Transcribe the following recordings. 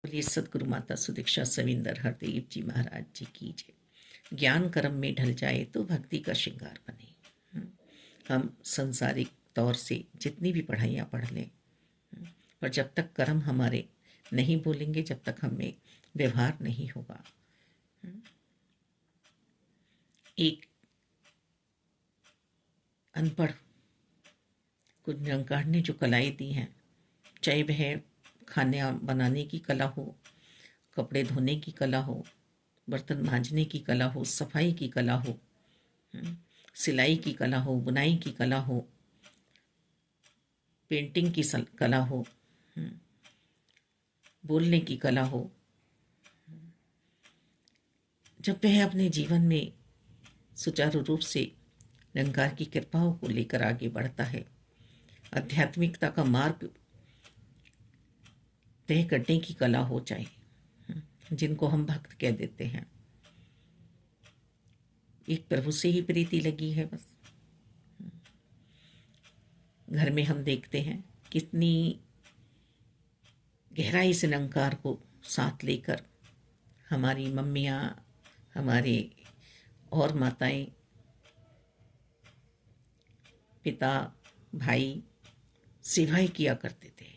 बोलिए सदगुरु माता सुदीक्षा सविंदर हरदेव जी महाराज जी की जय। ज्ञान कर्म में ढल जाए तो भक्ति का श्रृंगार बने। हम सांसारिक तौर से जितनी भी पढ़ाइयाँ पढ़ लें, पर जब तक कर्म हमारे नहीं बोलेंगे, जब तक हमें व्यवहार नहीं होगा। एक अनपढ़ कुछ निरंकार ने जो कलाएं दी हैं, चाहे वह खाना बनाने की कला हो, कपड़े धोने की कला हो, बर्तन मांजने की कला हो, सफाई की कला हो, सिलाई की कला हो, बुनाई की कला हो, पेंटिंग की कला हो, बोलने की कला हो, जब वह अपने जीवन में सुचारू रूप से निरंकार की कृपाओं को लेकर आगे बढ़ता है, आध्यात्मिकता का मार्ग तय करने की कला हो जाए, जिनको हम भक्त कह देते हैं, एक प्रभु से ही प्रीति लगी है बस। घर में हम देखते हैं कितनी गहराई से निरंकार को साथ लेकर हमारी मम्मियाँ, हमारे और माताएं, पिता, भाई सेवाएं किया करते थे,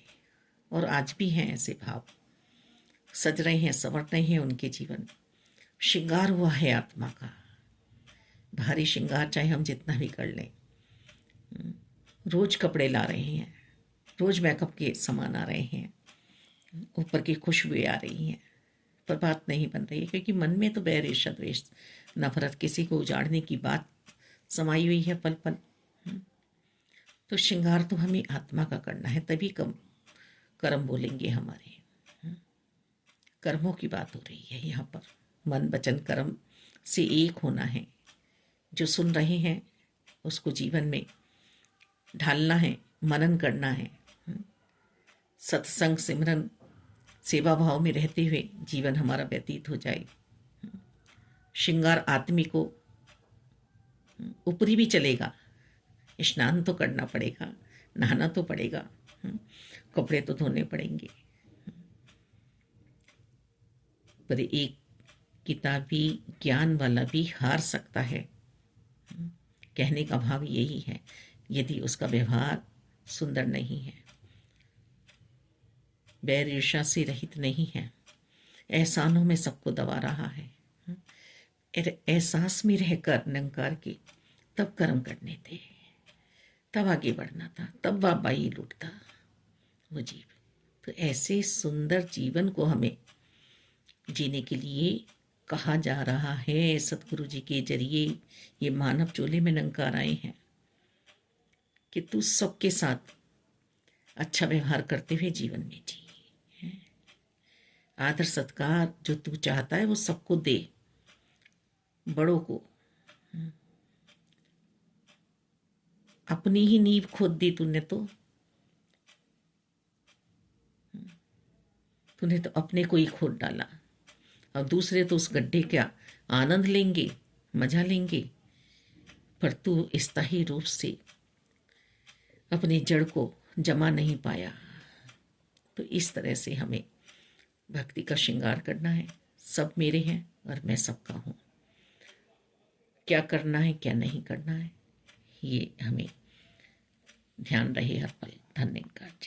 और आज भी हैं ऐसे भाव। सज रहे हैं, संवर रहे हैं उनके जीवन, श्रृंगार हुआ है आत्मा का। भारी श्रृंगार चाहे हम जितना भी कर लें, रोज कपड़े ला रहे हैं, रोज मेकअप के सामान आ रहे हैं, ऊपर की खुशबुएं आ रही हैं, पर बात नहीं बन रही है, क्योंकि मन में तो बैर ईर्ष्या द्वेष नफरत, किसी को उजाड़ने की बात समाई हुई है पल पल। तो श्रृंगार तो हमें आत्मा का करना है, तभी कम कर्म बोलेंगे हमारे। कर्मों की बात हो रही है यहाँ पर, मन वचन कर्म से एक होना है। जो सुन रहे हैं उसको जीवन में ढालना है, मनन करना है। सत्संग सिमरन सेवा भाव में रहते हुए जीवन हमारा व्यतीत हो जाए। श्रृंगार आत्मी को ऊपरी भी चलेगा, स्नान तो करना पड़ेगा, नहाना तो पड़ेगा, कपड़े तो धोने पड़ेंगे, पर एक किताबी ज्ञान वाला भी हार सकता है। कहने का भाव यही है, यदि उसका व्यवहार सुंदर नहीं है, बैर ईर्ष्या से रहित नहीं है, एहसानों में सबको दबा रहा है, एहसास में रहकर निरंकार के तब कर्म करने थे, तब आगे बढ़ना था, तब बाबाई लूटता वो जीव। तो ऐसे सुंदर जीवन को हमें जीने के लिए कहा जा रहा है। सतगुरु जी के जरिए ये मानव चोले में निरंकार आए हैं कि तू सबके साथ अच्छा व्यवहार करते हुए जीवन में जी। आदर सत्कार जो तू चाहता है वो सबको दे, बड़ों को। अपनी ही नींव खोद दी तूने तो अपने को ही खोद डाला। अब दूसरे तो उस गड्ढे का आनंद लेंगे, मजा लेंगे, पर तू स्थायी रूप से अपनी जड़ को जमा नहीं पाया। तो इस तरह से हमें भक्ति का श्रृंगार करना है। सब मेरे हैं और मैं सबका हूँ। क्या करना है, क्या नहीं करना है, ये हमें ध्यान रहे हर पल। धन्यवाद जी।